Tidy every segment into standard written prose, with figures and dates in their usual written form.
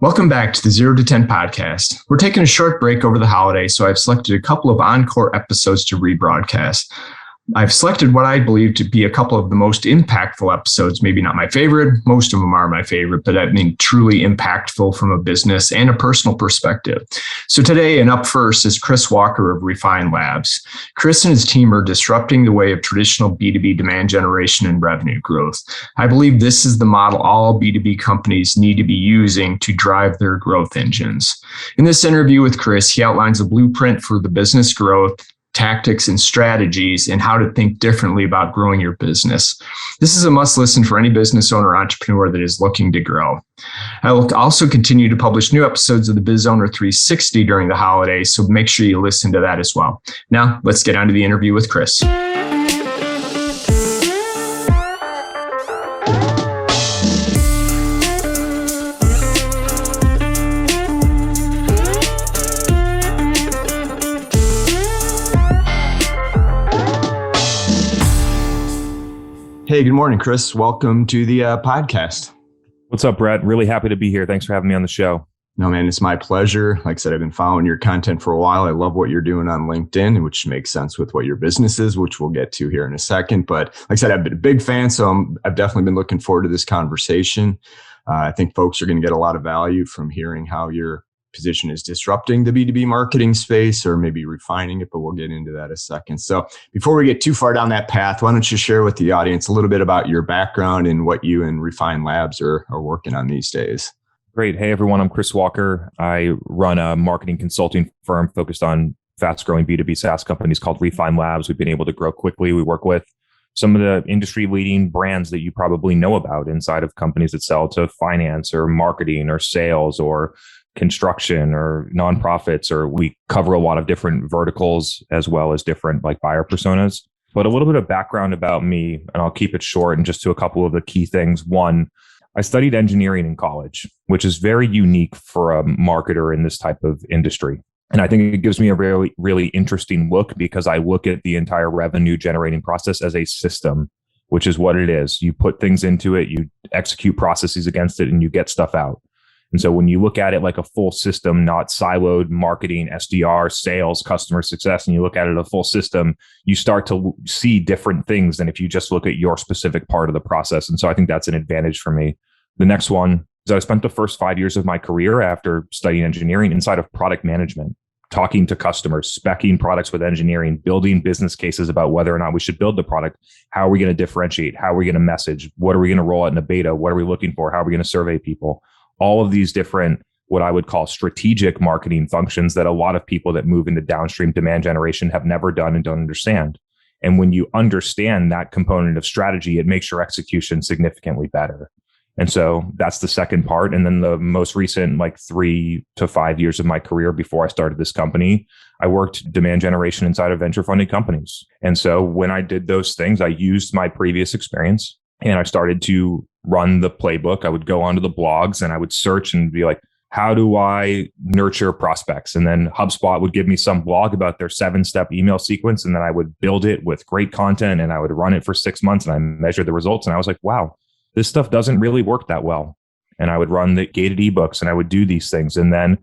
Welcome back to the 0 to 10 podcast. We're taking a short break over the holidays, so I've selected a couple of encore episodes to rebroadcast. I've selected what I believe to be a couple of the most impactful episodes, maybe not my favorite. Most of them are my favorite, but I mean truly impactful from a business and a personal perspective. So today, and up first, is Chris Walker of Refine Labs. Chris and his team are disrupting the way of traditional B2B demand generation and revenue growth. I believe this is the model all B2B companies need to be using to drive their growth engines. In this interview with Chris, he outlines a blueprint for the business growth, tactics and strategies, and how to think differently about growing your business. This is a must listen for any business owner or entrepreneur that is looking to grow. I will also continue to publish new episodes of the Biz Owner 360 during the holidays, so make sure you listen to that as well. Now, let's get on to the interview with Chris. Hey, good morning, Chris. Welcome to the podcast. What's up, Brett? Really happy to be here. Thanks for having me on the show. No, man, it's my pleasure. Like I said, I've been following your content for a while. I love what you're doing on LinkedIn, which makes sense with what your business is, which we'll get to here in a second. But like I said, I've been a big fan, so I've definitely been looking forward to this conversation. I think folks are going to get a lot of value from hearing how your position is disrupting the B2B marketing space or maybe refining it, but we'll get into that in a second. So before we get too far down that path, why don't you share with the audience a little bit about your background and what you and Refine Labs are working on these days? Great. Hey, everyone. I'm Chris Walker. I run a marketing consulting firm focused on fast-growing B2B SaaS companies called Refine Labs. We've been able to grow quickly. We work with some of the industry-leading brands that you probably know about inside of companies that sell to finance or marketing or sales or construction or nonprofits, or we cover a lot of different verticals as well as different like buyer personas. But a little bit of background about me, and I'll keep it short and just to a couple of the key things. One, I studied engineering in college, which is very unique for a marketer in this type of industry. And I think it gives me a really, really interesting look because I look at the entire revenue generating process as a system, which is what it is. You put things into it, you execute processes against it, and you get stuff out. And so when you look at it like a full system, not siloed marketing, SDR, sales, customer success, and you look at it a full system, you start to see different things than if you just look at your specific part of the process. And so I think that's an advantage for me. The next one is I spent the first 5 years of my career after studying engineering inside of product management, talking to customers, speccing products with engineering, building business cases about whether or not we should build the product. How are we going to differentiate? How are we going to message? What are we going to roll out in a beta? What are we looking for? How are we going to survey people? All of these different, what I would call strategic marketing functions that a lot of people that move into downstream demand generation have never done and don't understand. And when you understand that component of strategy, it makes your execution significantly better. And so that's the second part. And then the most recent, like 3 to 5 years of my career before I started this company, I worked demand generation inside of venture funded companies. And so when I did those things, I used my previous experience and I started to run the playbook. I would go onto the blogs and I would search and be like, how do I nurture prospects? And then HubSpot would give me some blog about their 7-step email sequence. And then I would build it with great content and I would run it for 6 months and I measured the results. And I was like, wow, this stuff doesn't really work that well. And I would run the gated ebooks and I would do these things. And then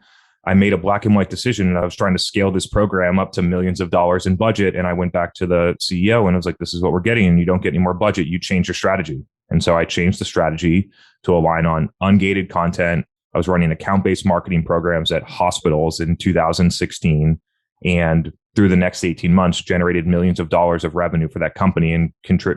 I made a black and white decision and I was trying to scale this program up to millions of dollars in budget. And I went back to the CEO and I was like, this is what we're getting. And you don't get any more budget. You change your strategy. And so I changed the strategy to align on ungated content. I was running account-based marketing programs at hospitals in 2016. And through the next 18 months, generated millions of dollars of revenue for that company and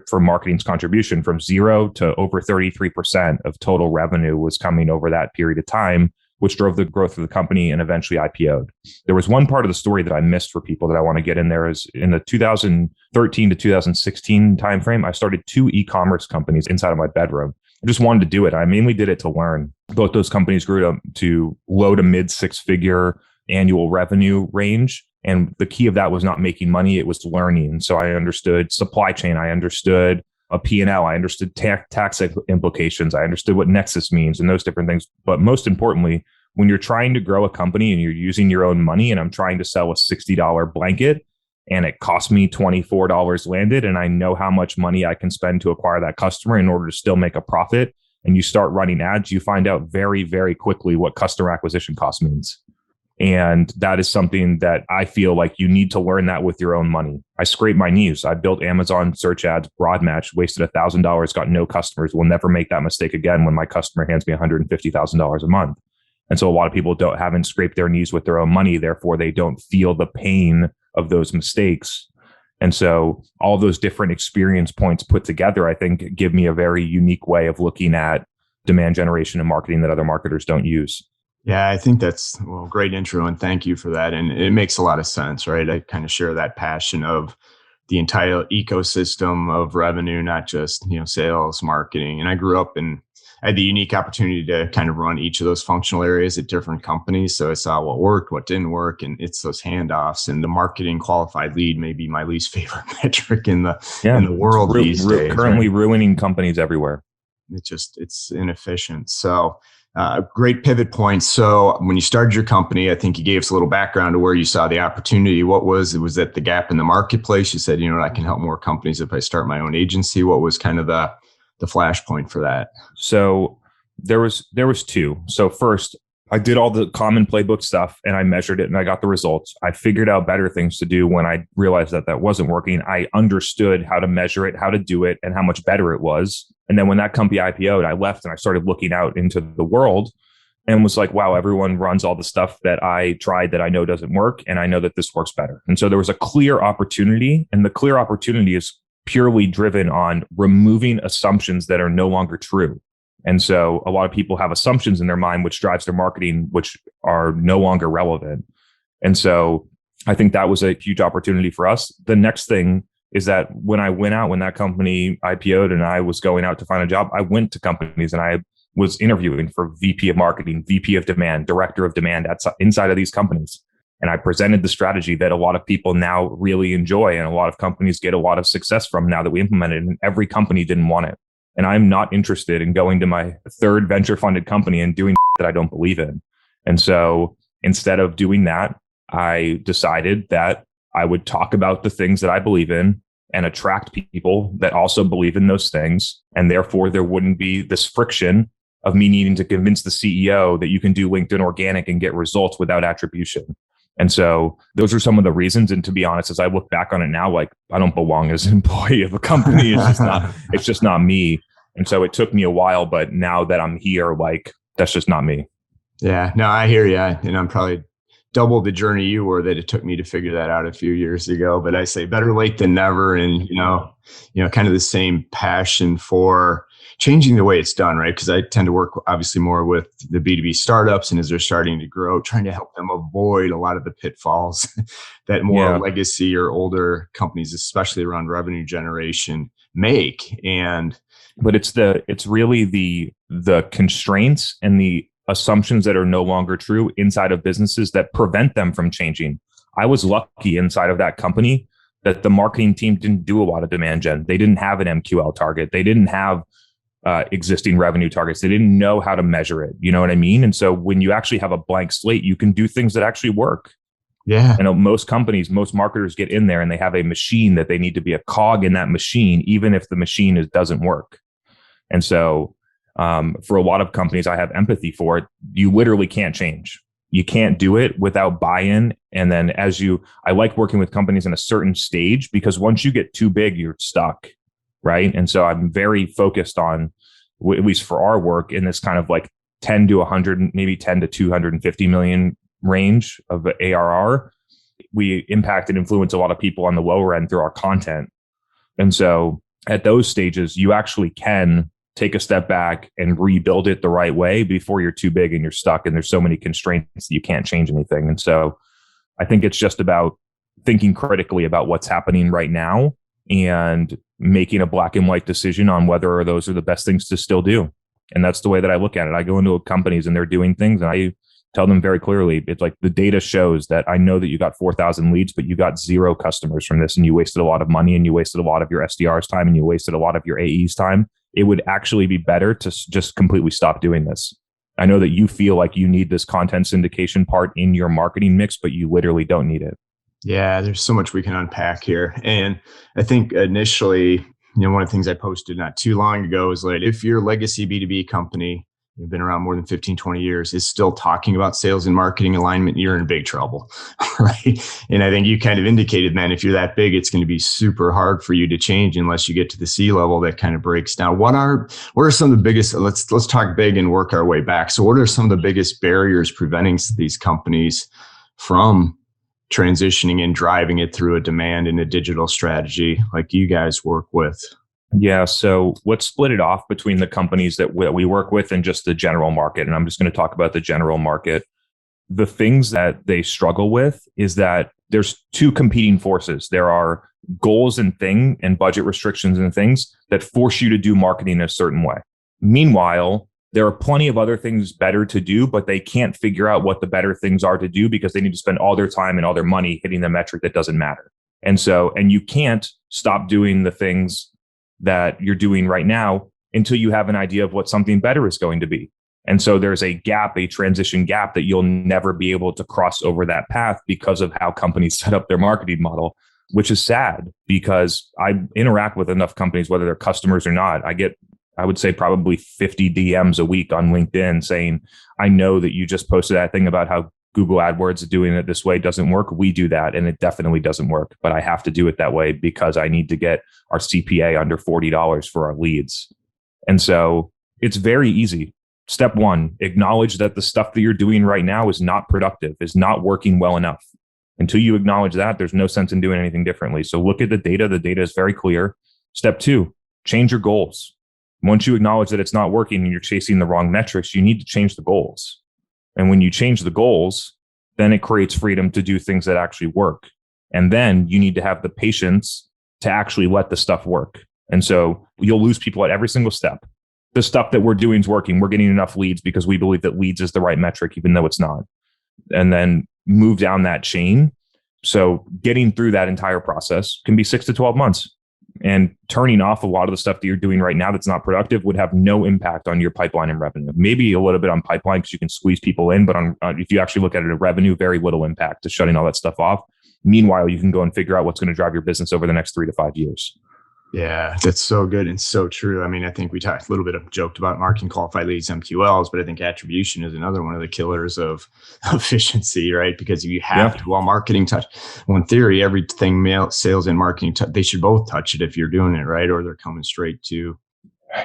for marketing's contribution from 0 to over 33% of total revenue was coming over that period of time, which drove the growth of the company and eventually IPO'd. There was one part of the story that I missed for people that I want to get in there is in the 2013 to 2016 timeframe, I started 2 e-commerce companies inside of my bedroom. I just wanted to do it. I mainly did it to learn. Both those companies grew to low to mid 6-figure annual revenue range. And the key of that was not making money, it was learning. So I understood supply chain, I understood a P&L, I understood tax implications, I understood what Nexus means and those different things. But most importantly, when you're trying to grow a company and you're using your own money and I'm trying to sell a $60 blanket and it cost me $24 landed and I know how much money I can spend to acquire that customer in order to still make a profit, and you start running ads, you find out very, very quickly what customer acquisition cost means. And that is something that I feel like you need to learn that with your own money. I scraped my knees. I built Amazon search ads, broad match, wasted $1,000, got no customers. Will never make that mistake again when my customer hands me $150,000 a month. And so a lot of people haven't scraped their knees with their own money. Therefore, they don't feel the pain of those mistakes. And so all those different experience points put together, I think, give me a very unique way of looking at demand generation and marketing that other marketers don't use. Yeah, I think that's great intro, and thank you for that. And it makes a lot of sense, right? I kind of share that passion of the entire ecosystem of revenue, not just, sales, marketing. And I grew up and I had the unique opportunity to kind of run each of those functional areas at different companies. So I saw what worked, what didn't work, and it's those handoffs. And the marketing qualified lead may be my least favorite metric in the world these days. Currently ruining companies everywhere. It's inefficient. So great pivot point. So when you started your company, I think you gave us a little background to where you saw the opportunity. Was that the gap in the marketplace? You said, I can help more companies if I start my own agency. What was kind of the flashpoint for that? So there was two. So first, I did all the common playbook stuff and I measured it and I got the results. I figured out better things to do when I realized that wasn't working. I understood how to measure it, how to do it, and how much better it was. And then when that company IPO'd, I left and I started looking out into the world and was like, wow, everyone runs all the stuff that I tried that I know doesn't work. And I know that this works better. And so there was a clear opportunity, and the clear opportunity is purely driven on removing assumptions that are no longer true. And so a lot of people have assumptions in their mind, which drives their marketing, which are no longer relevant. And so I think that was a huge opportunity for us. The next thing is that when that company IPO'd and I was going out to find a job, I went to companies and I was interviewing for VP of marketing, VP of demand, director of demand inside of these companies. And I presented the strategy that a lot of people now really enjoy and a lot of companies get a lot of success from now that we implemented it, and every company didn't want it. And I'm not interested in going to my third venture funded company and doing that I don't believe in. And so instead of doing that, I decided that I would talk about the things that I believe in and attract people that also believe in those things. And therefore, there wouldn't be this friction of me needing to convince the CEO that you can do LinkedIn organic and get results without attribution. And so those are some of the reasons. And to be honest, as I look back on it now, like I don't belong as an employee of a company. It's just not me. And so it took me a while, but now that I'm here, like that's just not me. Yeah, no, I hear you. And I'm probably double the journey you were that it took me to figure that out a few years ago. But I say better late than never. And, kind of the same passion for changing the way it's done, right? Because I tend to work obviously more with the B2B startups, and as they're starting to grow, trying to help them avoid a lot of the pitfalls that more legacy or older companies, especially around revenue generation, make. But it's really the constraints and the assumptions that are no longer true inside of businesses that prevent them from changing. I was lucky inside of that company that the marketing team didn't do a lot of demand gen. They didn't have an MQL target. They didn't have existing revenue targets. They didn't know how to measure it. You know what I mean? And so when you actually have a blank slate, you can do things that actually work. Yeah. I know most marketers get in there and they have a machine that they need to be a cog in that machine, even if the machine doesn't work. And so for a lot of companies, I have empathy for it. You literally can't change. You can't do it without buy-in. And then I like working with companies in a certain stage, because once you get too big, you're stuck. Right. And so I'm very focused on, at least for our work, in this kind of like 10 to 100, maybe 10 to 250 million range of ARR. We impact and influence a lot of people on the lower end through our content. And so at those stages, you actually can take a step back and rebuild it the right way before you're too big and you're stuck. And there's so many constraints that you can't change anything. And so I think it's just about thinking critically about what's happening right now and making a black and white decision on whether those are the best things to still do. And that's the way that I look at it. I go into companies and they're doing things and I tell them very clearly, it's like the data shows that I know that you got 4,000 leads, but you got 0 customers from this, and you wasted a lot of money, and you wasted a lot of your SDR's time, and you wasted a lot of your AE's time. It would actually be better to just completely stop doing this. I know that you feel like you need this content syndication part in your marketing mix, but you literally don't need it. Yeah, there's so much we can unpack here. And I think initially, One of the things I posted not too long ago is that if your legacy B2B company, you've been around more than 15, 20 years, is still talking about sales and marketing alignment, you're in big trouble, right? And I think you kind of indicated, man, if you're that big, it's going to be super hard for you to change unless you get to the C level that kind of breaks down. What are some of the biggest, let's talk big and work our way back. So what are some of the biggest barriers preventing these companies from transitioning and driving it through a demand and a digital strategy like you guys work with? Yeah. So let's split it off between the companies that we work with and just the general market. And I'm just going to talk about the general market. The things that they struggle with is that there's two competing forces. There are goals and budget restrictions and things that force you to do marketing a certain way. Meanwhile, there are plenty of other things better to do, but they can't figure out what the better things are to do because they need to spend all their time and all their money hitting the metric that doesn't matter. And you can't stop doing the things that you're doing right now until you have an idea of what something better is going to be. And so there's a transition gap that you'll never be able to cross over that path because of how companies set up their marketing model, which is sad because I interact with enough companies, whether they're customers or not. I would say probably 50 DMs a week on LinkedIn saying, I know that you just posted that thing about how Google AdWords doing it this way doesn't work. We do that and it definitely doesn't work, but I have to do it that way because I need to get our CPA under $40 for our leads. And so it's very easy. Step one, acknowledge that the stuff that you're doing right now is not productive, is not working well enough. Until you acknowledge that, there's no sense in doing anything differently. So look at the data. The data is very clear. Step two, change your goals. Once you acknowledge that it's not working and you're chasing the wrong metrics, you need to change the goals. And when you change the goals, then it creates freedom to do things that actually work. And then you need to have the patience to actually let the stuff work. And so you'll lose people at every single step. The stuff that we're doing is working. We're getting enough leads because we believe that leads is the right metric, even though it's not. And then move down that chain. So getting through that entire process can be 6 to 12 months. And turning off a lot of the stuff that you're doing right now that's not productive would have no impact on your pipeline and revenue. Maybe a little bit on pipeline because you can squeeze people in, but if you actually look at it at revenue, very little impact to shutting all that stuff off. Meanwhile, you can go and figure out what's going to drive your business over the next 3 to 5 years. Yeah, that's so good and so true. I mean, I think we talked a little bit joked about marketing qualified leads, MQLs, but I think attribution is another one of the killers of efficiency, right? Because you have to, marketing touch. Well, in theory, everything sales and marketing, they should both touch it if you're doing it right, or they're coming straight to.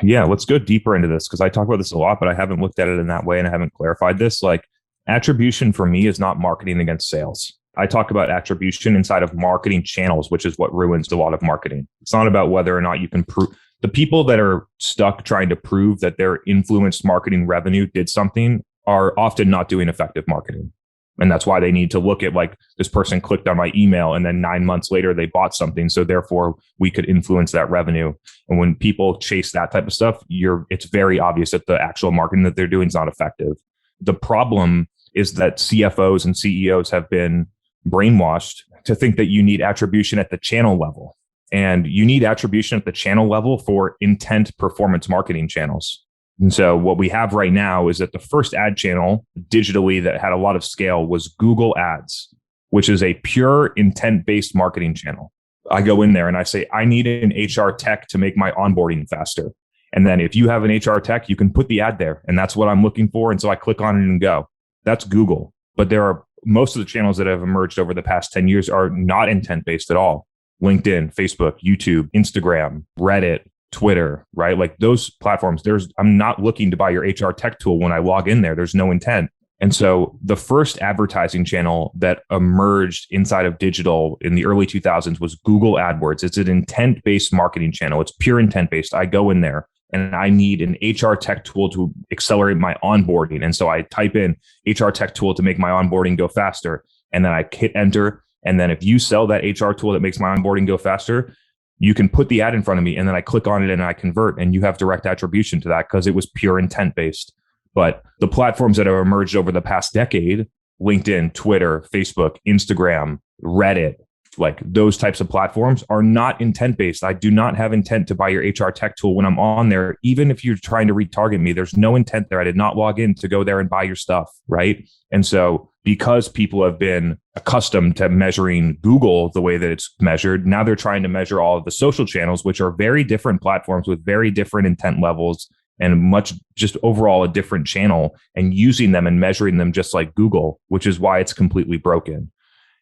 Yeah, let's go deeper into this because I talk about this a lot, but I haven't looked at it in that way and I haven't clarified this. Like attribution for me is not marketing against sales. I talk about attribution inside of marketing channels, which is what ruins a lot of marketing. It's not about whether or not you can prove. The people that are stuck trying to prove that their influenced marketing revenue did something are often not doing effective marketing. And that's why they need to look at like this person clicked on my email and then 9 months later they bought something. So therefore we could influence that revenue. And when people chase that type of stuff, it's very obvious that the actual marketing that they're doing is not effective. The problem is that CFOs and CEOs have been brainwashed to think that you need attribution at the channel level. And you need attribution at the channel level for intent performance marketing channels. And so what we have right now is that the first ad channel digitally that had a lot of scale was Google Ads, which is a pure intent-based marketing channel. I go in there and I say, I need an HR tech to make my onboarding faster. And then if you have an HR tech, you can put the ad there. And that's what I'm looking for. And so I click on it and go. That's Google. But there are most of the channels that have emerged over the past 10 years are not intent-based at all. LinkedIn, Facebook, YouTube, Instagram, Reddit, Twitter, right? Like those platforms, I'm not looking to buy your HR tech tool when I log in there. There's no intent. And so the first advertising channel that emerged inside of digital in the early 2000s was Google AdWords. It's an intent-based marketing channel. It's pure intent-based. I go in there and I need an HR tech tool to accelerate my onboarding. And so I type in HR tech tool to make my onboarding go faster. And then I hit enter. And then if you sell that HR tool that makes my onboarding go faster, you can put the ad in front of me and then I click on it and I convert and you have direct attribution to that because it was pure intent based. But the platforms that have emerged over the past decade, LinkedIn, Twitter, Facebook, Instagram, Reddit, like those types of platforms are not intent based. I do not have intent to buy your HR tech tool when I'm on there. Even if you're trying to retarget me, there's no intent there. I did not log in to go there and buy your stuff, right? And so because people have been accustomed to measuring Google the way that it's measured, now they're trying to measure all of the social channels, which are very different platforms with very different intent levels and much just overall a different channel, and using them and measuring them just like Google, which is why it's completely broken.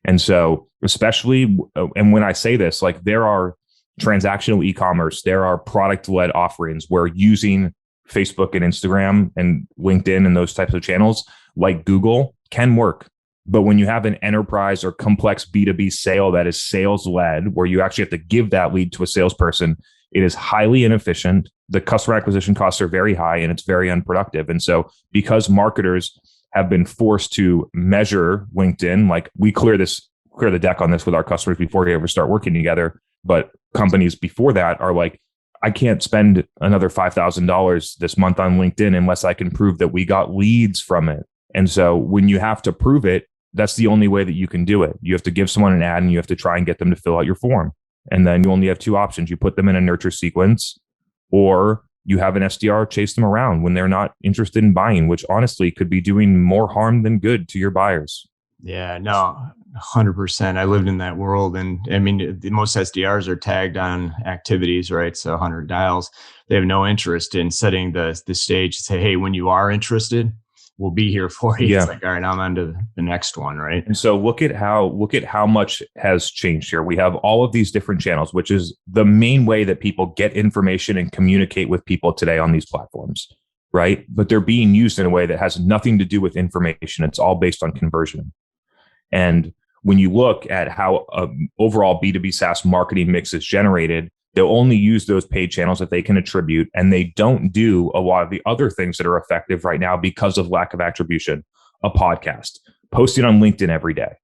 And so especially, and when I say this, like there are transactional e-commerce, there are product-led offerings where using Facebook and Instagram and LinkedIn and those types of channels like Google can work. But when you have an enterprise or complex B2B sale that is sales-led, where you actually have to give that lead to a salesperson, it is highly inefficient. The customer acquisition costs are very high and it's very unproductive. And so because marketers have been forced to measure LinkedIn, like we clear the deck on this with our customers before we ever start working together. But companies before that are like, I can't spend another $5,000 this month on LinkedIn unless I can prove that we got leads from it. And so when you have to prove it, that's the only way that you can do it. You have to give someone an ad and you have to try and get them to fill out your form. And then you only have two options. You put them in a nurture sequence, or you have an SDR chase them around when they're not interested in buying, which honestly could be doing more harm than good to your buyers. Yeah, no, 100%. I lived in that world. And I mean, most SDRs are tagged on activities, right? So 100 dials. They have no interest in setting the stage to say, hey, when you are interested, we'll be here for you. Yeah. It's like, all right, I'm on to the next one, right? And so look at how much has changed here. We have all of these different channels, which is the main way that people get information and communicate with people today on these platforms, right? But they're being used in a way that has nothing to do with information. It's all based on conversion. And when you look at how overall B2B SaaS marketing mix is generated, they'll only use those paid channels that they can attribute, and they don't do a lot of the other things that are effective right now because of lack of attribution. A podcast, posting on LinkedIn every day,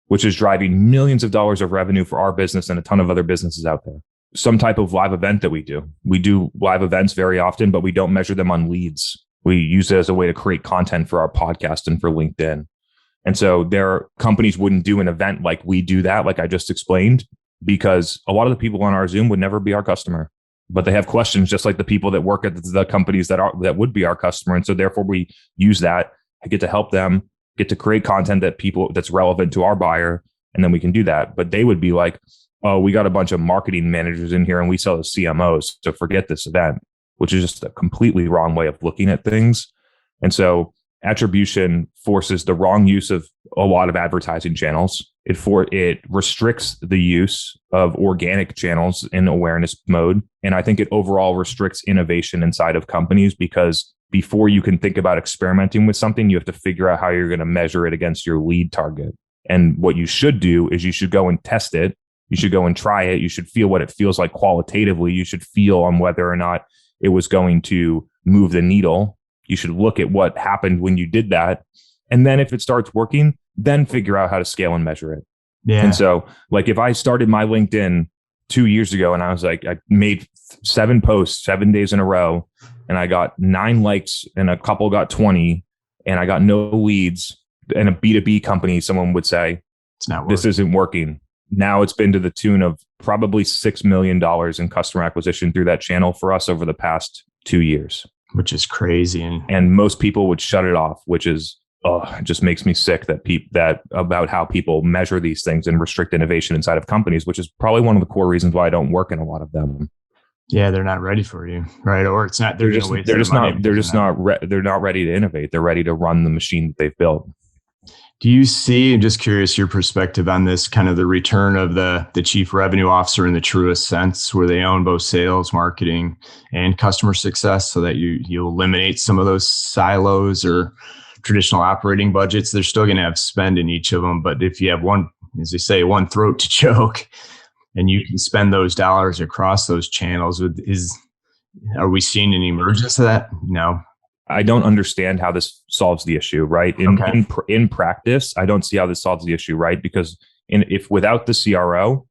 which is driving millions of dollars of revenue for our business and a ton of other businesses out there. Some type of live event that we do. We do live events very often, but we don't measure them on leads. We use it as a way to create content for our podcast and for LinkedIn. And so companies wouldn't do an event like we do that, like I just explained, because a lot of the people on our Zoom would never be our customer, but they have questions just like the people that work at the companies that would be our customer. And so therefore we use that. I get to help them, get to create content that's relevant to our buyer. And then we can do that. But they would be like, oh, we got a bunch of marketing managers in here and we sell to CMOs. So forget this event, which is just a completely wrong way of looking at things. And so attribution forces the wrong use of a lot of advertising channels. It restricts the use of organic channels in awareness mode. And I think it overall restricts innovation inside of companies, because before you can think about experimenting with something, you have to figure out how you're going to measure it against your lead target. And what you should do is you should go and test it. You should go and try it. You should feel what it feels like qualitatively. You should feel on whether or not it was going to move the needle. You should look at what happened when you did that. And then if it starts working, then figure out how to scale and measure it. Yeah. And so like if I started my LinkedIn 2 years ago and I was like, I made 7 posts 7 days in a row and I got 9 likes and a couple got 20 and I got no leads, and a B2B company, someone would say, it's not working. This isn't working. Now it's been to the tune of probably $6 million in customer acquisition through that channel for us over the past 2 years. Which is crazy. And most people would shut it off, which is, it just makes me sick that about how people measure these things and restrict innovation inside of companies, which is probably one of the core reasons why I don't work in a lot of them. Yeah, they're not ready for you, right? Or it's not. They're not ready to innovate. They're ready to run the machine that they've built. Do you see, I'm just curious, your perspective on this, kind of the return of the chief revenue officer in the truest sense, where they own both sales, marketing, and customer success, so that you eliminate some of those silos or traditional operating budgets? They're still going to have spend in each of them, but if you have one, as they say, one throat to choke, and you can spend those dollars across those channels, are we seeing an emergence of that? No. I don't understand how this solves the issue, right? In practice, I don't see how this solves the issue, right? Because if without the CRO,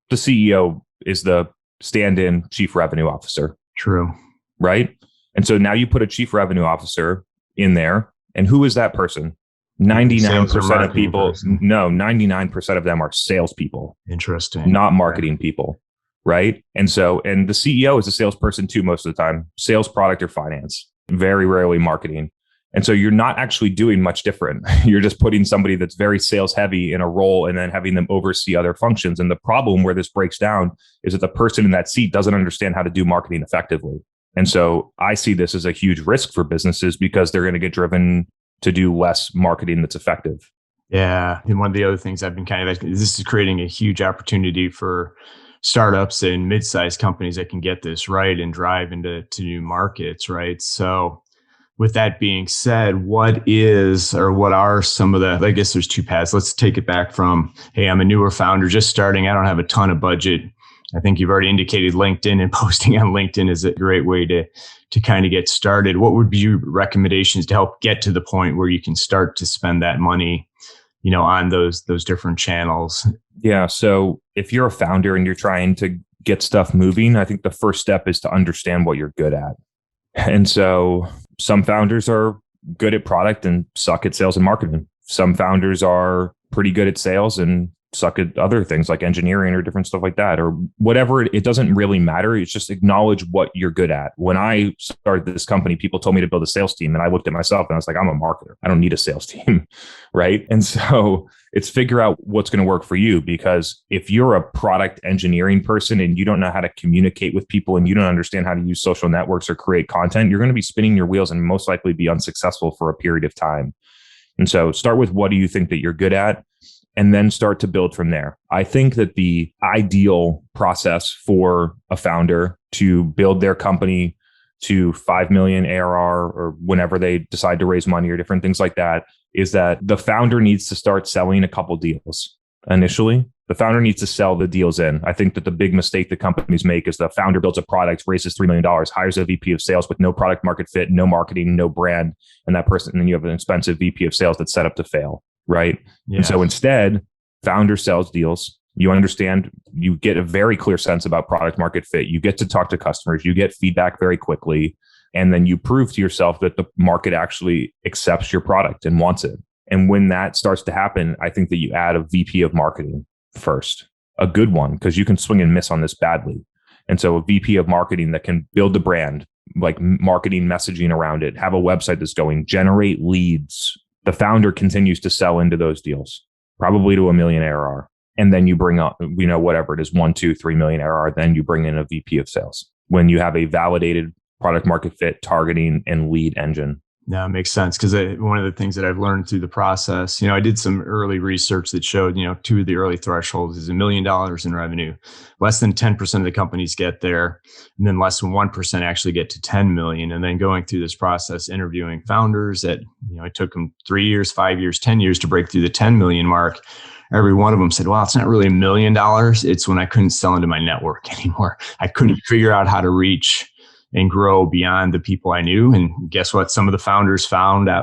the CEO is the stand-in chief revenue officer. True. Right? And so now you put a chief revenue officer in there, and who is that person? 99% of people, no, 99% of them are salespeople. Interesting. Not marketing people, right? And the CEO is a salesperson too most of the time. Sales, product, or finance. Very rarely marketing. And so you're not actually doing much different. You're just putting somebody that's very sales heavy in a role and then having them oversee other functions. And the problem where this breaks down is that the person in that seat doesn't understand how to do marketing effectively. And so I see this as a huge risk for businesses because they're going to get driven to do less marketing that's effective. Yeah. And one of the other things I've been this is creating a huge opportunity for startups and mid-sized companies that can get this right and drive into new markets, right? So with that being said, what are some of the, I guess there's two paths. Let's take it back from, hey, I'm a newer founder just starting. I don't have a ton of budget. I think you've already indicated LinkedIn, and posting on LinkedIn is a great way to kind of get started. What would be your recommendations to help get to the point where you can start to spend that money, on those different channels? Yeah. So if you're a founder and you're trying to get stuff moving, I think the first step is to understand what you're good at. And so some founders are good at product and suck at sales and marketing. Some founders are pretty good at sales and suck at other things like engineering or different stuff like that, or whatever. It doesn't really matter. It's just acknowledge what you're good at. When I started this company, people told me to build a sales team, and I looked at myself and I was like, I'm a marketer. I don't need a sales team. Right. And so it's figure out what's going to work for you, because if you're a product engineering person and you don't know how to communicate with people and you don't understand how to use social networks or create content, you're going to be spinning your wheels and most likely be unsuccessful for a period of time. And so start with what do you think that you're good at, and then start to build from there. I think that the ideal process for a founder to build their company to 5 million ARR or whenever they decide to raise money or different things like that is that the founder needs to start selling a couple deals initially. The founder needs to sell the deals in. I think that the big mistake that companies make is the founder builds a product, raises $3 million, hires a VP of sales with no product market fit, no marketing, no brand, and then you have an expensive VP of sales that's set up to fail. Right. Yeah. And so instead, founder sells deals. You understand, you get a very clear sense about product market fit. You get to talk to customers, you get feedback very quickly. And then you prove to yourself that the market actually accepts your product and wants it. And when that starts to happen, I think that you add a VP of marketing first, a good one, because you can swing and miss on this badly. And so a VP of marketing that can build the brand, like marketing messaging around it, have a website that's going, generate leads. The founder continues to sell into those deals, probably to $1 million ARR. And then you bring up, whatever it is, 1, 2, 3 million ARR. Then you bring in a VP of sales when you have a validated product market fit, targeting, and lead engine. No, it makes sense, because one of the things that I've learned through the process, I did some early research that showed, two of the early thresholds is $1 million in revenue. Less than 10% of the companies get there, and then less than 1% actually get to 10 million. And then going through this process, interviewing founders that, it took them 3 years, 5 years, 10 years to break through the 10 million mark. Every one of them said, well, it's not really $1 million. It's when I couldn't sell into my network anymore. I couldn't figure out how to reach and grow beyond the people I knew. And guess what? Some of the founders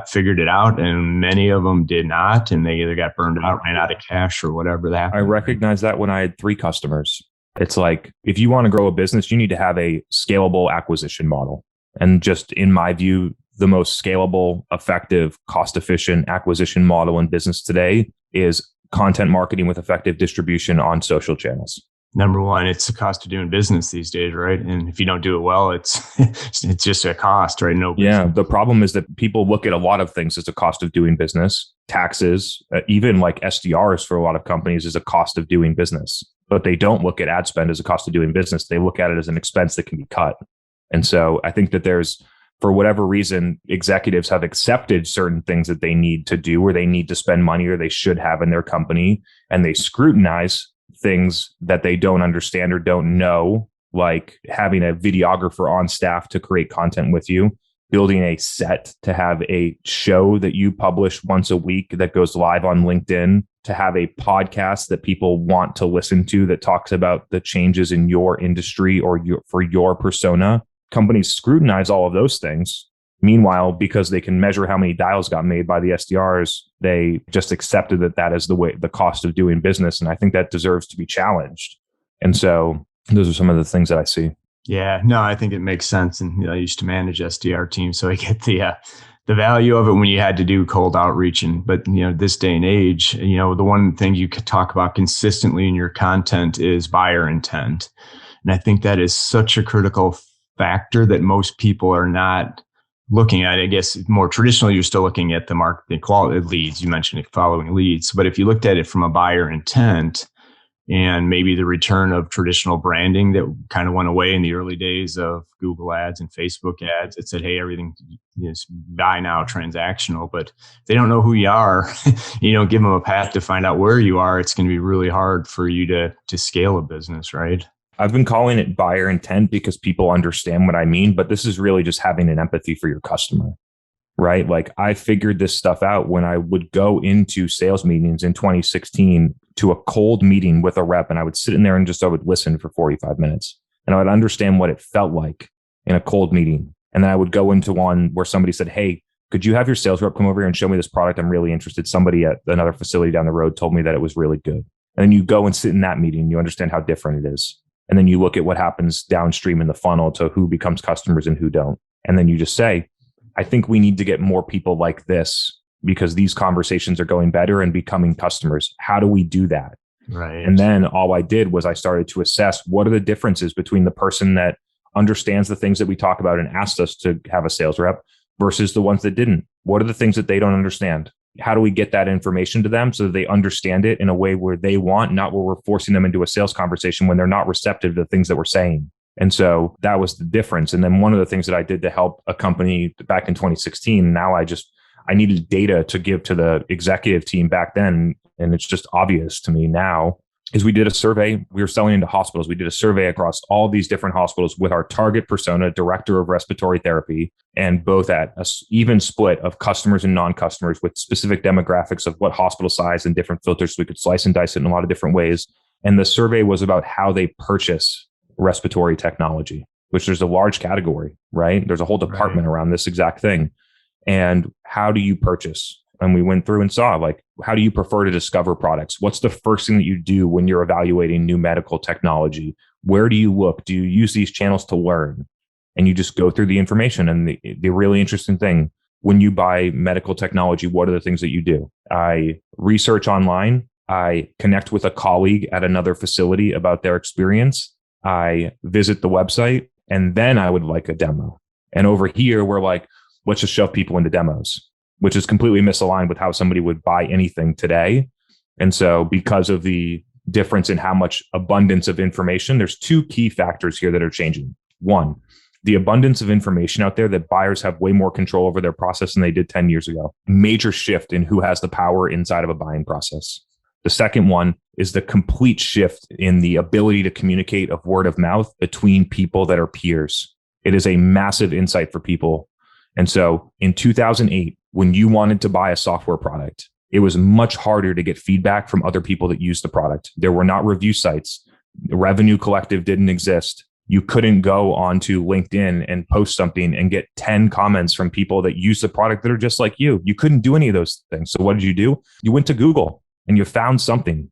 figured it out, and many of them did not. And they either got burned out, ran out of cash, or whatever that happened. I recognize that when I had 3 customers. It's like, if you want to grow a business, you need to have a scalable acquisition model. And just in my view, the most scalable, effective, cost-efficient acquisition model in business today is content marketing with effective distribution on social channels. Number one, it's the cost of doing business these days, right? And if you don't do it well, it's just a cost, right? No. Yeah. The problem is that people look at a lot of things as a cost of doing business. Taxes, even like SDRs for a lot of companies, is a cost of doing business. But they don't look at ad spend as a cost of doing business. They look at it as an expense that can be cut. And so I think that for whatever reason, executives have accepted certain things that they need to do, or they need to spend money, or they should have in their company, and they scrutinize things that they don't understand or don't know, like having a videographer on staff to create content with you, building a set to have a show that you publish once a week that goes live on LinkedIn, to have a podcast that people want to listen to that talks about the changes in your industry or for your persona. Companies scrutinize all of those things. Meanwhile, because they can measure how many dials got made by the SDRs, they just accepted that is the cost of doing business. And I think that deserves to be challenged. And so those are some of the things that I see. Yeah, no, I think it makes sense. And I used to manage SDR teams, so I get the value of it when you had to do cold outreach. And but this day and age, the one thing you could talk about consistently in your content is buyer intent, and I think that is such a critical factor that most people are not looking at. I guess more traditionally, you're still looking at the market quality leads. You mentioned following leads, but if you looked at it from a buyer intent, and maybe the return of traditional branding that kind of went away in the early days of Google ads and Facebook ads. It said, hey, everything is buy now, transactional. But if they don't know who you are, you don't give them a path to find out where you are, it's going to be really hard for you to scale a business, right? I've been calling it buyer intent because people understand what I mean, but this is really just having an empathy for your customer, right? Like I figured this stuff out when I would go into sales meetings in 2016 to a cold meeting with a rep, and I would sit in there and I would listen for 45 minutes and I would understand what it felt like in a cold meeting. And then I would go into one where somebody said, hey, could you have your sales rep come over here and show me this product? I'm really interested. Somebody at another facility down the road told me that it was really good. And then you go and sit in that meeting, you understand how different it is. And then you look at what happens downstream in the funnel to who becomes customers and who don't. And then you just say, I think we need to get more people like this because these conversations are going better and becoming customers. How do we do that? Right. And then all I did was I started to assess what are the differences between the person that understands the things that we talk about and asked us to have a sales rep versus the ones that didn't. What are the things that they don't understand? How do we get that information to them so that they understand it in a way where they want, not where we're forcing them into a sales conversation when they're not receptive to the things that we're saying? And so that was the difference. And then one of the things that I did to help a company back in 2016, now I needed data to give to the executive team back then. And it's just obvious to me now is we did a survey. We were selling into hospitals. We did a survey across all these different hospitals with our target persona, director of respiratory therapy, and both at an even split of customers and non-customers with specific demographics of what hospital size and different filters. So we could slice and dice it in a lot of different ways. And the survey was about how they purchase respiratory technology, which there's a large category, right? There's a whole department around this exact thing. And how do you purchase? And we went through and saw, like, how do you prefer to discover products? What's the first thing that you do when you're evaluating new medical technology? Where do you look? Do you use these channels to learn? And you just go through the information. And the really interesting thing, when you buy medical technology, what are the things that you do? I research online. I connect with a colleague at another facility about their experience. I visit the website, and then I would like a demo. And over here, we're like, let's just shove people into demos, which is completely misaligned with how somebody would buy anything today. And so because of the difference in how much abundance of information, there's two key factors here that are changing. One, the abundance of information out there that buyers have way more control over their process than they did 10 years ago. Major shift in who has the power inside of a buying process. The second one is the complete shift in the ability to communicate of word of mouth between people that are peers. It is a massive insight for people. And so in 2008, when you wanted to buy a software product, it was much harder to get feedback from other people that used the product. There were not review sites. The Revenue Collective didn't exist. You couldn't go onto LinkedIn and post something and get 10 comments from people that use the product that are just like you. You couldn't do any of those things. So what did you do? You went to Google and you found something.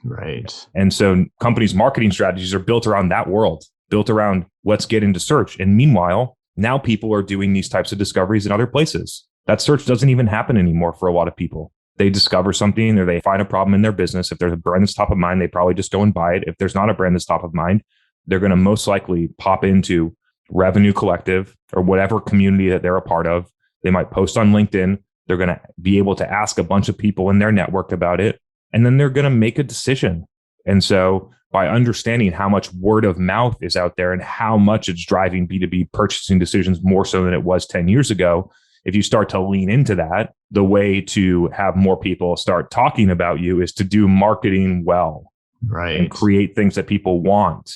Right. And so companies' marketing strategies are built around that world, built around let's get into search. And meanwhile, now people are doing these types of discoveries in other places. That search doesn't even happen anymore for a lot of people. They discover something or they find a problem in their business. If there's a brand that's top of mind, they probably just go and buy it. If there's not a brand that's top of mind, they're going to most likely pop into Revenue Collective or whatever community that they're a part of. They might post on LinkedIn. They're going to be able to ask a bunch of people in their network about it. And then they're going to make a decision. And so by understanding how much word of mouth is out there and how much it's driving B2B purchasing decisions more so than it was 10 years ago, if you start to lean into that, the way to have more people start talking about you is to do marketing well, right, and create things that people want,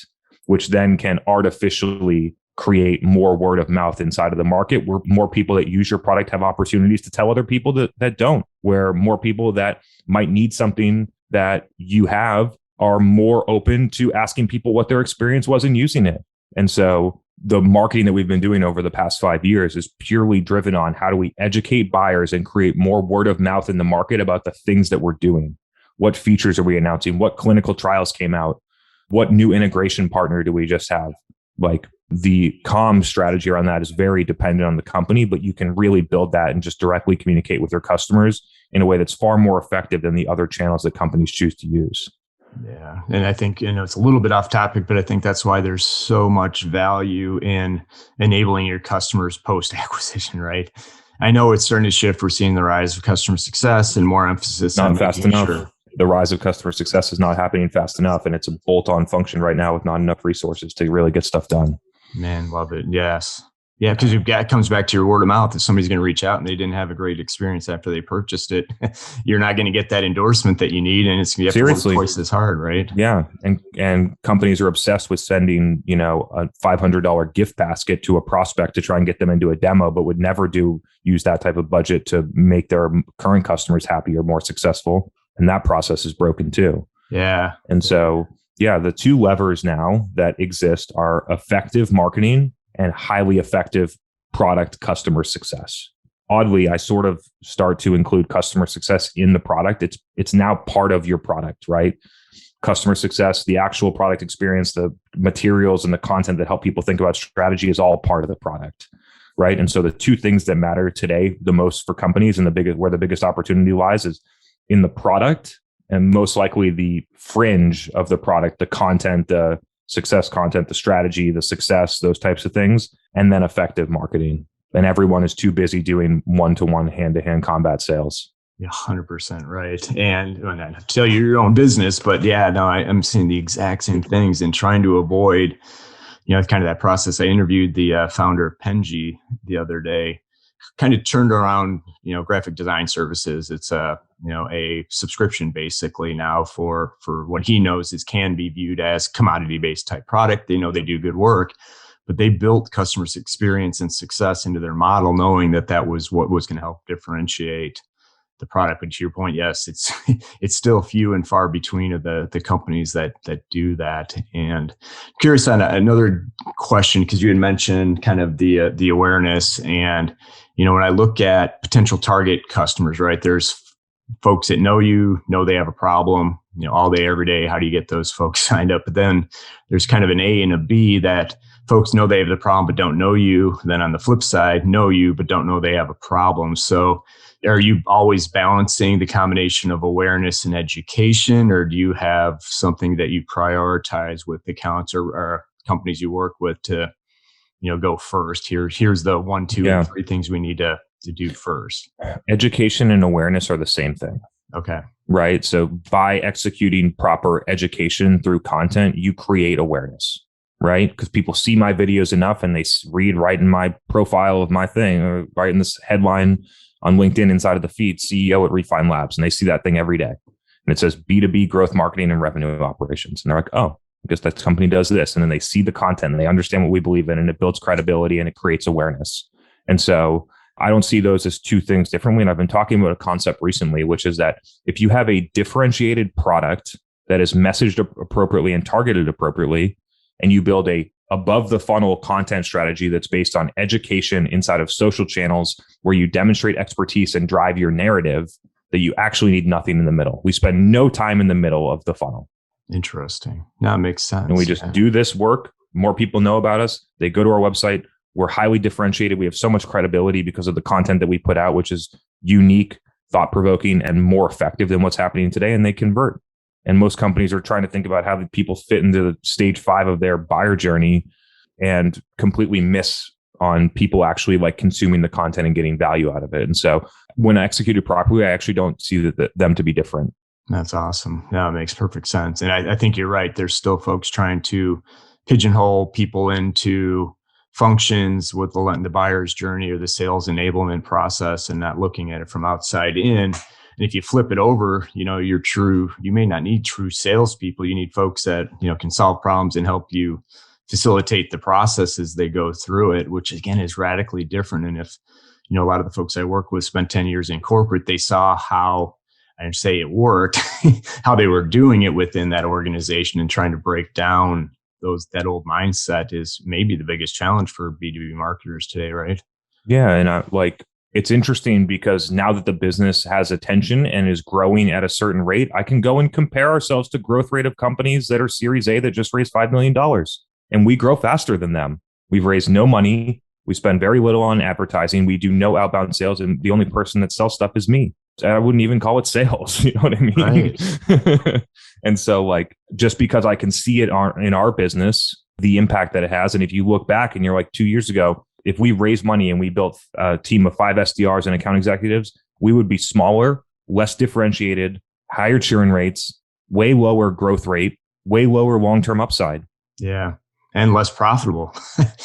which then can artificially create more word of mouth inside of the market, where more people that use your product have opportunities to tell other people that don't, where more people that might need something that you have are more open to asking people what their experience was in using it. And so the marketing that we've been doing over the past 5 years is purely driven on how do we educate buyers and create more word of mouth in the market about the things that we're doing. What features are we announcing? What clinical trials came out? What new integration partner do we just have? Like the comm strategy around that is very dependent on the company, but you can really build that and just directly communicate with your customers in a way that's far more effective than the other channels that companies choose to use. Yeah. And I think, it's a little bit off topic, but I think that's why there's so much value in enabling your customers post acquisition, right? I know it's starting to shift. We're seeing the rise of customer success and more emphasis Not on fast making enough. sure. The rise of customer success is not happening fast enough. And it's a bolt-on function right now with not enough resources to really get stuff done. Man, love it. Yes. Yeah, because it comes back to your word of mouth. If somebody's going to reach out and they didn't have a great experience after they purchased it, you're not going to get that endorsement that you need, and it's going to have to work twice as hard, right? Yeah, and companies are obsessed with sending a $500 gift basket to a prospect to try and get them into a demo, but would never use that type of budget to make their current customers happier, more successful, and that process is broken too. Yeah, and so the two levers now that exist are effective marketing and highly effective product customer success. Oddly, I sort of start to include customer success in the product. It's now part of your product, right? Customer success, the actual product experience, the materials and the content that help people think about strategy is all part of the product, right? And so the two things that matter today the most for companies and where the biggest opportunity lies is in the product, and most likely the fringe of the product, the content, the success content, the strategy, the success, those types of things, and then effective marketing. And everyone is too busy doing one-to-one, hand-to-hand combat sales. Yeah, 100% right. And not to tell you your own business, but I'm seeing the exact same things and trying to avoid, kind of that process. I interviewed the founder of Penji the other day, kind of turned around, graphic design services. It's a subscription basically now for what he knows can be viewed as commodity-based type product. They know they do good work, but they built customer experience and success into their model, knowing that was what was going to help differentiate the product. But to your point, yes, it's still few and far between of the companies that do that. And curious on another question, because you had mentioned kind of the awareness, and when I look at potential target customers, right, there's folks that know they have a problem, all day, every day. How do you get those folks signed up? But then there's kind of an A and a B, that folks know they have the problem, but don't know you. Then on the flip side, know you, but don't know they have a problem. So are you always balancing the combination of awareness and education, or do you have something that you prioritize with accounts or companies you work with to, go first? Here's the 1, 2, and 3 things we need to do first? Education and awareness are the same thing. Okay. Right. So by executing proper education through content, you create awareness, right? Because people see my videos enough and they read right in my profile of my thing, or right in this headline on LinkedIn inside of the feed, CEO at Refine Labs. And they see that thing every day. And it says B2B growth marketing and revenue operations. And they're like, oh, I guess that company does this. And then they see the content and they understand what we believe in, and it builds credibility and it creates awareness. And so I don't see those as two things differently. And I've been talking about a concept recently, which is that if you have a differentiated product that is messaged appropriately and targeted appropriately, and you build a above the funnel content strategy that's based on education inside of social channels where you demonstrate expertise and drive your narrative, that you actually need nothing in the middle. We spend no time in the middle of the funnel. Interesting. That makes sense. And we just do this work. More people know about us. They go to our website. We're highly differentiated. We have so much credibility because of the content that we put out, which is unique, thought-provoking, and more effective than what's happening today. And they convert. And most companies are trying to think about how the people fit into the stage 5 of their buyer journey and completely miss on people actually like consuming the content and getting value out of it. And so when executed properly, I actually don't see them to be different. That's awesome. No, it makes perfect sense. And I think you're right. There's still folks trying to pigeonhole people into functions with the buyer's journey or the sales enablement process, and not looking at it from outside in. And if you flip it over, you may not need true salespeople. You need folks that, can solve problems and help you facilitate the process as they go through it, which again is radically different. And if, a lot of the folks I work with spent 10 years in corporate, they saw how, I say it worked, how they were doing it within that organization, and trying to break down that old mindset is maybe the biggest challenge for B2B marketers today, right? Yeah. And it's interesting because now that the business has attention and is growing at a certain rate, I can go and compare ourselves to growth rate of companies that are Series A that just raised $5 million. and we grow faster than them. We've raised no money. We spend very little on advertising. We do no outbound sales. And the only person that sells stuff is me. I wouldn't even call it sales. You know what I mean? Right. And so like, just because I can see it in our business, the impact that it has. And if you look back and you're like 2 years ago, if we raised money and we built a team of 5 SDRs and account executives, we would be smaller, less differentiated, higher churn rates, way lower growth rate, way lower long-term upside. Yeah. And less profitable.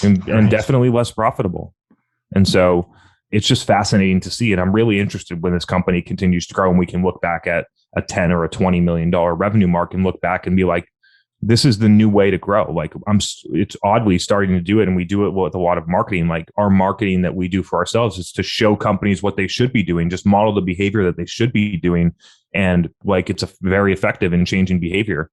and definitely less profitable. And so it's just fascinating to see. And I'm really interested when this company continues to grow and we can look back at a 10 or a $20 million revenue mark and look back and be like, this is the new way to grow. Like it's oddly starting to do it. And we do it with a lot of marketing. Like our marketing that we do for ourselves is to show companies what they should be doing, just model the behavior that they should be doing. And like, it's very effective in changing behavior.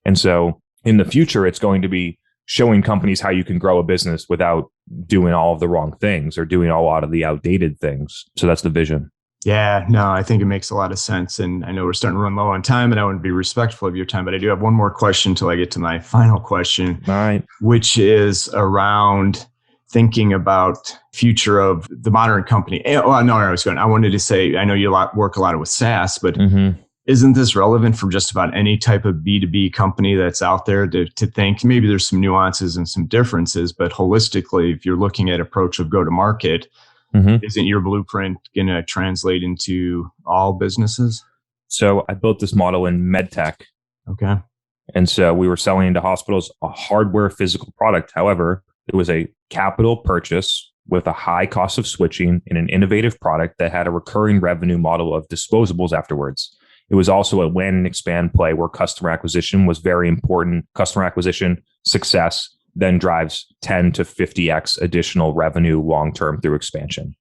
And so in the future, it's going to be showing companies how you can grow a business without doing all of the wrong things or doing a lot of the outdated things. So that's the vision. Yeah, no, I think it makes a lot of sense. And I know we're starting to run low on time and I want to be respectful of your time, but I do have one more question till I get to my final question, all right, which is around thinking about future of the modern company. Well, no, I wanted to say, I know you work a lot with SaaS, but isn't this relevant for just about any type of B2B company that's out there to think maybe there's some nuances and some differences, but holistically, if you're looking at approach of go to market, isn't your blueprint going to translate into all businesses? So I built this model in medtech. Okay. And so we were selling into hospitals a hardware physical product. However, it was a capital purchase with a high cost of switching in an innovative product that had a recurring revenue model of disposables afterwards. It was also a land and expand play where customer acquisition was very important. Customer acquisition success then drives 10 to 50x additional revenue long-term through expansion,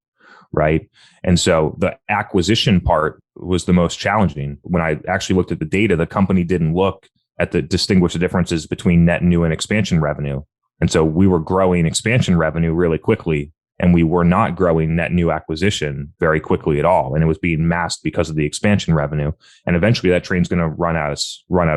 right? And so the acquisition part was the most challenging. When I actually looked at the data, the company didn't look at the distinguish the differences between net new and expansion revenue. And so we were growing expansion revenue really quickly, and we were not growing net new acquisition very quickly at all. And it was being masked because of the expansion revenue. And eventually that train's going to run out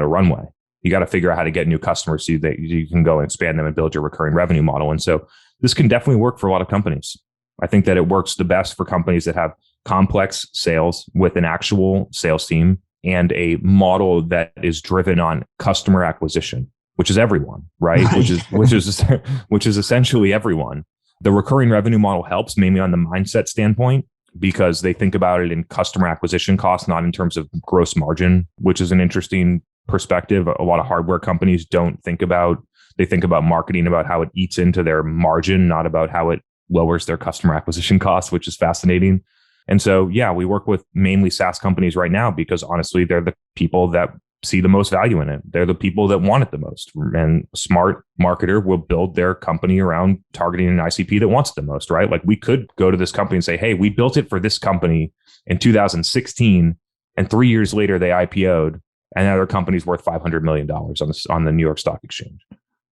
of runway. You got to figure out how to get new customers so that you can go and expand them and build your recurring revenue model. And so this can definitely work for a lot of companies. I think that it works the best for companies that have complex sales with an actual sales team and a model that is driven on customer acquisition, which is everyone, right? which is essentially everyone. The recurring revenue model helps mainly on the mindset standpoint because they think about it in customer acquisition costs, not in terms of gross margin, which is an interesting perspective. A lot of hardware companies don't think about, they think about marketing, about how it eats into their margin, not about how it lowers their customer acquisition costs, which is fascinating. And so, yeah, we work with mainly SaaS companies right now because honestly, they're the people that see the most value in it. They're the people that want it the most. And a smart marketer will build their company around targeting an ICP that wants it the most, right? Like we could go to this company and say, hey, we built it for this company in 2016. And 3 years later, they IPO'd. And now their company's worth $500 million on the New York Stock Exchange.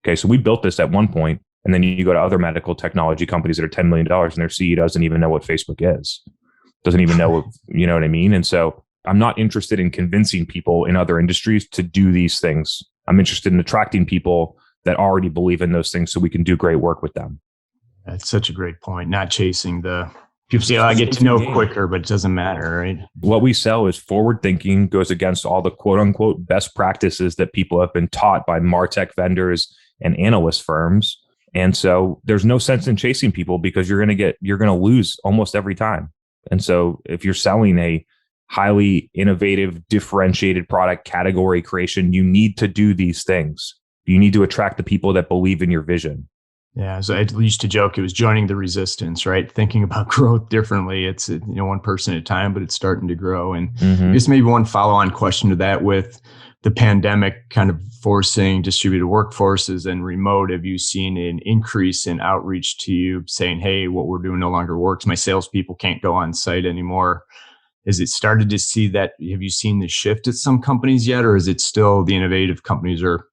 Okay, so we built this at one point, and then you go to other medical technology companies that are $10 million, and their CEO doesn't even know what Facebook is, doesn't even know, you know what I mean? And so I'm not interested in convincing people in other industries to do these things. I'm interested in attracting people that already believe in those things so we can do great work with them. That's such a great point. Not chasing the... People say, I get to know quicker, but it doesn't matter, right? What we sell is forward thinking, goes against all the quote unquote best practices that people have been taught by MarTech vendors and analyst firms. And so there's no sense in chasing people because you're going to lose almost every time. And so if you're selling a highly innovative, differentiated product category creation, you need to do these things. You need to attract the people that believe in your vision. Yeah, so I used to joke it was joining the resistance, right? Thinking about growth differently. It's one person at a time, but it's starting to grow. And just maybe one follow-on question to that with the pandemic kind of forcing distributed workforces and remote. Have you seen an increase in outreach to you saying, hey, what we're doing no longer works. My salespeople can't go on site anymore. Has it started to see that? Have you seen the shift at some companies yet? Or is it still the innovative companies are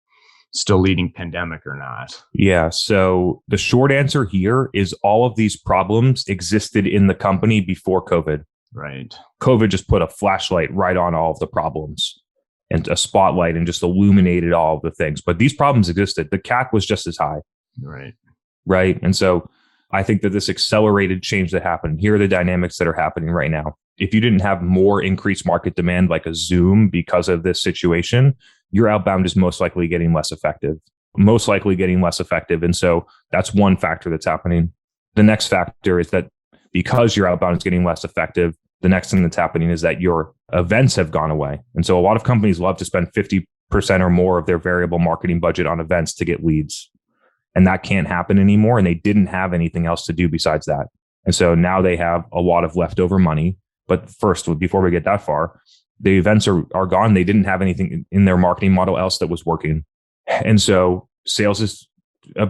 still leading pandemic or not? Yeah. So the short answer here is all of these problems existed in the company before COVID. Right. COVID just put a flashlight right on all of the problems. and a spotlight and just illuminated all of the things. But these problems existed. The CAC was just as high. Right. And so I think that this accelerated change that happened. Here are the dynamics that are happening right now. If you didn't have more increased market demand like a Zoom because of this situation, your outbound is most likely getting less effective. And so that's one factor that's happening. The next factor is that because your outbound is getting less effective, the next thing that's happening is that your events have gone away. And so a lot of companies love to spend 50% or more of their variable marketing budget on events to get leads. And that can't happen anymore. And they didn't have anything else to do besides that. And so now they have a lot of leftover money. But first, before we get that far, the events are gone. They didn't have anything in their marketing model else that was working. And so sales is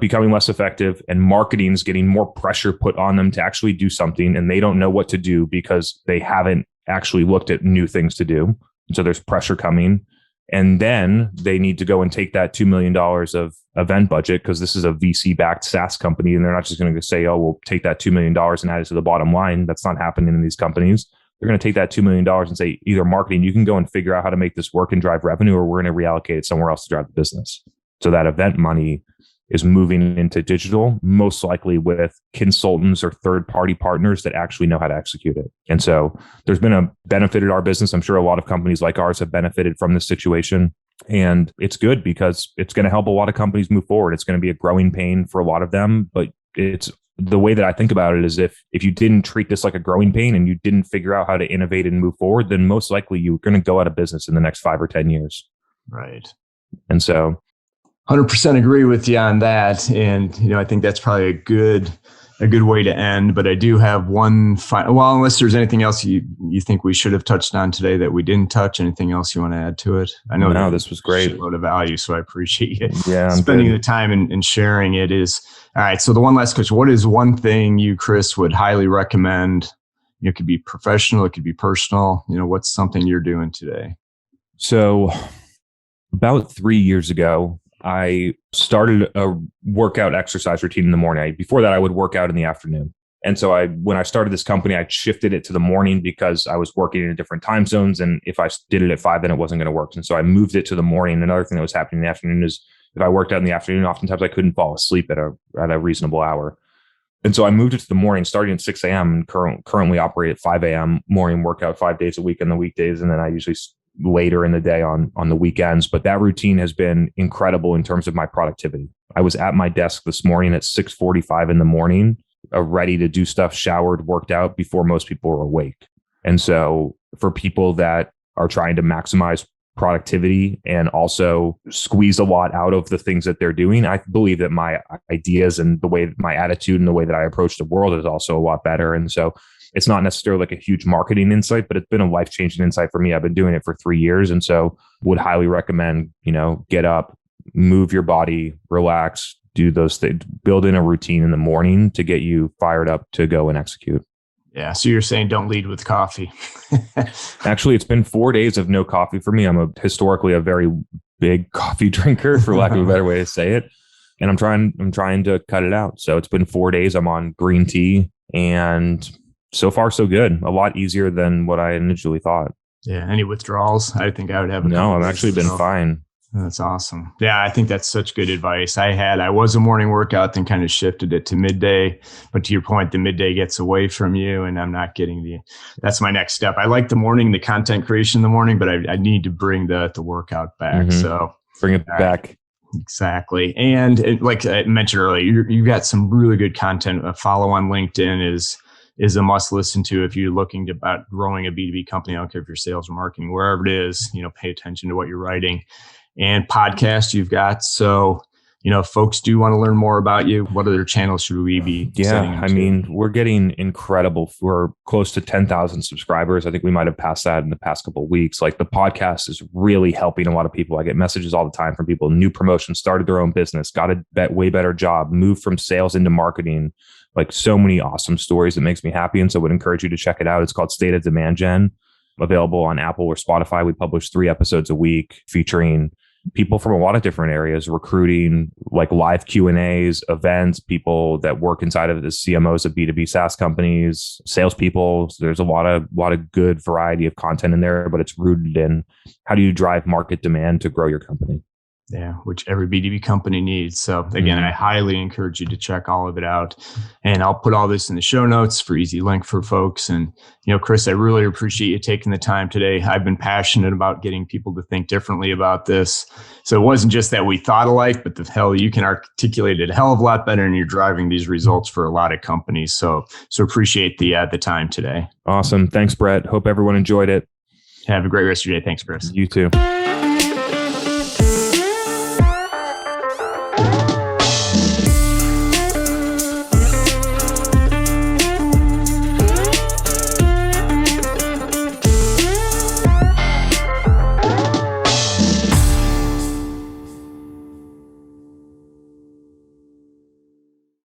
becoming less effective, and marketing is getting more pressure put on them to actually do something. And they don't know what to do because they haven't actually looked at new things to do. And so there's pressure coming. And then they need to go and take that $2 million of event budget, because this is a VC-backed SaaS company. And they're not just going to say, oh, we'll take that $2 million and add it to the bottom line. That's not happening in these companies. They're going to take that $2 million and say, either marketing, you can go and figure out how to make this work and drive revenue, or we're going to reallocate it somewhere else to drive the business. So that event money is moving into digital, most likely with consultants or third-party partners that actually know how to execute it. And so there's been a benefit in our business. I'm sure a lot of companies like ours have benefited from this situation. And it's good because it's going to help a lot of companies move forward. It's going to be a growing pain for a lot of them. But it's the way that I think about it is if you didn't treat this like a growing pain and you didn't figure out how to innovate and move forward, then most likely you're going to go out of business in the next 5 or 10 years. Right. And so 100% agree with you on that. And, I think that's probably a good way to end. But I do have one final, well, unless there's anything else you think we should have touched on today that we didn't touch, anything else you want to add to it? I know no, this was great. A load of value. So I appreciate you spending the time and sharing it. All right. So the one last question, what is one thing you, Chris, would highly recommend? It could be professional, it could be personal. What's something you're doing today? So about 3 years ago, I started a workout exercise routine in the morning. Before that, I would work out in the afternoon. And so when I started this company, I shifted it to the morning because I was working in different time zones. And if I did it at 5, then it wasn't going to work. And so I moved it to the morning. Another thing that was happening in the afternoon is if I worked out in the afternoon, oftentimes I couldn't fall asleep at a reasonable hour. And so I moved it to the morning, starting at 6 a.m. and currently operate at 5 a.m. morning workout 5 days a week on the weekdays. And then I usually later in the day on the weekends. But that routine has been incredible in terms of my productivity. I was at my desk this morning at 6:45 in the morning, ready to do stuff, showered, worked out before most people were awake. And so for people that are trying to maximize productivity and also squeeze a lot out of the things that they're doing, I believe that my ideas and the way my attitude and the way that I approach the world is also a lot better. And so it's not necessarily like a huge marketing insight, but it's been a life-changing insight for me. I've been doing it for 3 years. And so would highly recommend, get up, move your body, relax, do those things, build in a routine in the morning to get you fired up to go and execute. Yeah. So you're saying don't lead with coffee. Actually, it's been 4 days of no coffee for me. I'm historically a very big coffee drinker, for lack of a better way to say it. And I'm trying to cut it out. So it's been 4 days. I'm on green tea, and so far, so good. A lot easier than what I initially thought. Yeah. Any withdrawals? I think I would have. No, I've actually been fine. That's awesome. Yeah, I think that's such good advice. I was a morning workout, then kind of shifted it to midday. But to your point, the midday gets away from you, and I'm not getting that's my next step. I like the morning, the content creation in the morning, but I need to bring the workout back. Mm-hmm. So bring it back. Exactly. And like I mentioned earlier, you've got some really good content. A follow on LinkedIn is a must listen to if you're looking about growing a B2B company. I don't care if you're sales or marketing, wherever it is, pay attention to what you're writing. And podcast you've got. So, if folks do want to learn more about you, what other channels should we be setting into? I mean, we're getting incredible. We're close to 10,000 subscribers. I think we might have passed that in the past couple of weeks. Like, the podcast is really helping a lot of people. I get messages all the time from people, new promotions, started their own business, got a way better job, moved from sales into marketing. Like, so many awesome stories that makes me happy. And so I would encourage you to check it out. It's called State of Demand Gen, available on Apple or Spotify. We publish 3 episodes a week featuring people from a lot of different areas, recruiting, like live Q&As, events, people that work inside of the CMOs of B2B SaaS companies, salespeople. So there's a lot of good variety of content in there, but it's rooted in how do you drive market demand to grow your company? Yeah, which every B2B company needs. So again, I highly encourage you to check all of it out. And I'll put all this in the show notes for easy link for folks. And, Chris, I really appreciate you taking the time today. I've been passionate about getting people to think differently about this. So it wasn't just that we thought alike, but the hell, you can articulate it a hell of a lot better, and you're driving these results for a lot of companies. So appreciate the time today. Awesome. Thanks, Brett. Hope everyone enjoyed it. Have a great rest of your day. Thanks, Chris. You too.